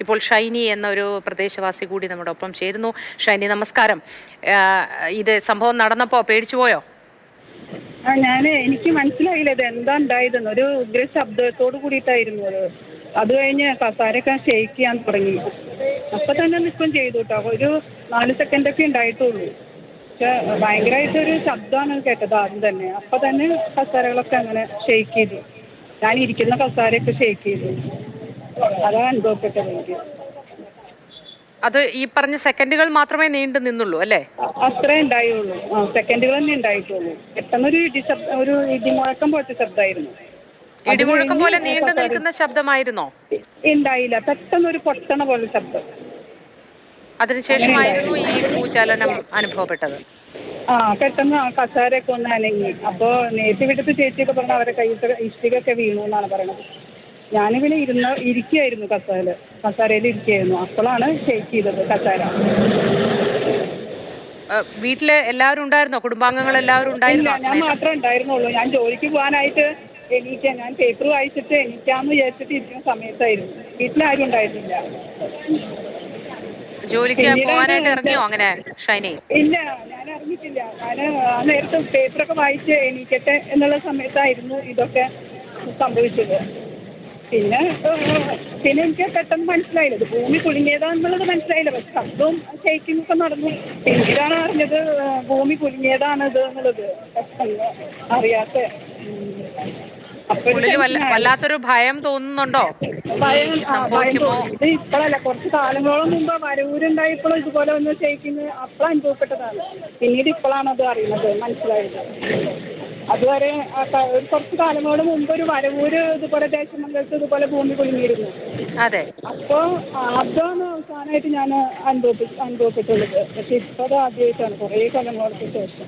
ഇപ്പോൾ ഷൈനി എന്നൊരു പ്രദേശവാസി കൂടി നമ്മുടെ ഒപ്പം ചേരുന്നു. ഷൈനി, നമസ്കാരം. ഇത് സംഭവം നടന്നപ്പോൾ പേടിച്ചു പോയോ? എനിക്ക് മനസ്സിലായില്ല ഇത് എന്താ ഉണ്ടായതെന്ന്. ഒരു ഉഗ്ര ശബ്ദത്തോട് കൂടിയിട്ടായിരുന്നു അത് കഴിഞ്ഞ് കസാരയൊക്കെ ഷെയ്ക്ക് ചെയ്യാൻ തുടങ്ങി. അപ്പൊ തന്നെ നിൽക്കും ചെയ്തു കേട്ടോ. ഒരു 4 സെക്കൻഡൊക്കെ ഉണ്ടായിട്ടുള്ളൂ. പക്ഷെ ഭയങ്കരമായിട്ടൊരു ശബ്ദമാണ് കേട്ടത് ആദ്യം തന്നെ. അപ്പൊ തന്നെ കസാരകളൊക്കെ അങ്ങനെ ഷെയ്ക്ക് ചെയ്തു. ഞാൻ ഇരിക്കുന്ന കസാരയൊക്കെ ഷെയ്ക്ക് ചെയ്തു. അതാണ് അനുഭവപ്പെട്ടത് എനിക്ക്. അത് ഈ പറഞ്ഞ സെക്കൻഡുകൾ മാത്രമേ നീണ്ടു നിന്നുള്ളൂ അല്ലേ? അത്രേ ഉണ്ടായുള്ളൂ. സെക്കൻഡുകൾ തന്നെ ഉണ്ടായിട്ടുള്ളൂ. പെട്ടെന്നൊരു ഒരു ഇടിമുഴക്കം പോലത്തെ ശബ്ദമായിരുന്നു. ഇടിമുഴക്കം പോലെ നീണ്ടു നിൽക്കുന്ന ശബ്ദമായിരുന്നോ? ഉണ്ടായില്ല, പെട്ടെന്നൊരു പൊട്ടണ പോലെ ശബ്ദം. അതിനുശേഷമായിരുന്നു ഈ ഭൂചലനം അനുഭവപ്പെട്ടത്. പെട്ടെന്ന് കസാരയൊക്കെ ഒന്ന് അനങ്ങി. അപ്പോ നേരത്തെ വിടുത്ത് ചേച്ചിയൊക്കെ പറഞ്ഞ അവരെ കയ്യിൽ ഇഷ്ടികൊക്കെ വീണു എന്നാണ് പറയണത്. ഞാനിവിടെ ഇരിക്കുകയായിരുന്നു കസാരയിൽ ഇരിക്കുകയായിരുന്നു. അപ്പോഴാണ് ഷെയ്ക്ക് ചെയ്തത് കസാര. വീട്ടില് എല്ലാവരും ഉണ്ടായിരുന്നോ? കുടുംബാംഗങ്ങൾ എല്ലാവരും ഉണ്ടായിരുന്നോ? ഞാൻ മാത്രമേ ഉണ്ടായിരുന്നുള്ളൂ. ഞാൻ ജോലിക്ക് പോകാനായിട്ട് ഞാൻ പേപ്പർ വായിച്ചിട്ട് എണീക്കാന്ന് വിചാരിച്ചിട്ട് ഇരിക്കുന്ന സമയത്തായിരുന്നു. വീട്ടിലാരും ഉണ്ടായിരുന്നില്ല. ജോലിക്ക് പോകാനായിട്ട് ഇറങ്ങിയോ അങ്ങനെ ഷൈനി? ഇല്ല, ഞാൻ അറിഞ്ഞിട്ടില്ല. ഞാൻ ആ നേരത്തെ പേപ്പറൊക്കെ വായിച്ച് എണീക്കട്ടെ എന്നുള്ള സമയത്തായിരുന്നു ഇതൊക്കെ സംഭവിച്ചത്. പിന്നെ എനിക്ക് പെട്ടെന്ന് മനസ്സിലായില്ല, ഇത് ഭൂമി കുലുങ്ങിയതാണെന്നുള്ളത് മനസ്സിലായില്ല. പക്ഷെ ശബ്ദവും ഷെയ്ക്കിംഗ് ഒക്കെ നടന്നു. പിന്നീടാണ് അറിഞ്ഞത് ഭൂമി കുലുങ്ങിയതാണിത് എന്നുള്ളത്. പെട്ടെന്ന് അറിയാത്ത വല്ലാത്തൊരു ഭയം തോന്നുന്നുണ്ടോ? ഇത് ഇപ്പോഴല്ല, കുറച്ച് കാലങ്ങളോളം മുമ്പ് വരവൂരുണ്ടായപ്പോഴും ഇതുപോലെ ഒന്ന് ഷെയ്ക്കിങ് അപ്പോഴും അനുഭവപ്പെട്ടതാണ്. പിന്നീട് ഇപ്പോഴാണ് അത് അറിയുന്നത്, മനസ്സിലായത്. അതുവരെ കുറച്ച് കാലങ്ങളോട് മുമ്പ് ഒരു വരവൂര് ഇതുപോലെ ദേശമംഗലത്ത് ഇതുപോലെ ഭൂമി കുലുങ്ങിയിരുന്നു. അതെ. അപ്പോ അതാണ് അവസാനമായിട്ട് ഞാൻ അനുഭവപ്പെട്ടുള്ളത്. പക്ഷെ ഇപ്പൊ അത് ആദ്യമായിട്ടാണ് കുറേ കാലങ്ങൾക്ക് ശേഷം.